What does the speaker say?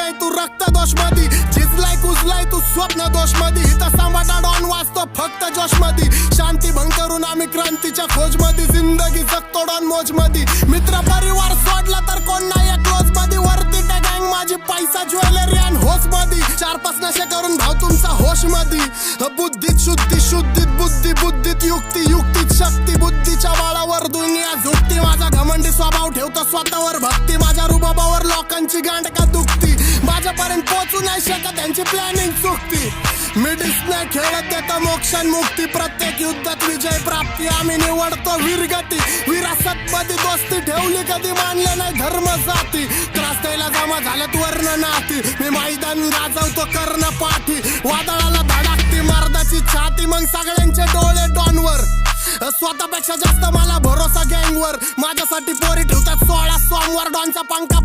नाही तू रक्त दोष मधी, झिजलाय कुजलाय तू स्वप्न दोष मधी, इथं समाटा डॉन वाचतो फक्त जोश मधी, शांती भंग करून आम्ही क्रांतीच्या खोज मधी, जिंदगी जगतो डॉन मोज मधी, मित्र परिवार सोडला तर कोण नाही क्लोज मधी, वरती त्या गँग माझी पैसा ज्वेलरी आणि होश मधी, 4-5 नशे करून भाव तुमचा होश मधी, बुद्धीत शुद्धी शुद्धीत बुद्धी बुद्धीत युक्ती युक्तीत शक्ती, बुद्धीच्या बाळावर दुनिया झुकती, माझा घमंडी स्वभाव ठेवतो स्वतःवर भक्ती, माझ्या रुबाबावर लोकांची गांड का दुखती, माझ्यापर्यंत पोहोचू नाही शकत त्यांची प्लॅनिंग चुकती, मी डिस्ने खेळत देतो मोक्षण मुक्ती, प्रत्येक युद्धात विजय प्राप्ती, आम्ही निवडतो वीरगती, विरासत मध्ये दोस्ती ठेवली कधी मानलं नाही धर्म जाती, त्रास द्यायला जमा झाल्यात वर्ण नाती, मी मैदान गाजवतो कर्ण पाठी, वादळाला धडाकती मर्दाची छाती, मग सगळ्यांचे डोळे डॉनवर, स्वतःपेक्षा जास्त मला भरोसा गँगवर, माझ्यासाठी पोरी ठेवतात 16 सोमवार, डॉनचा पंखा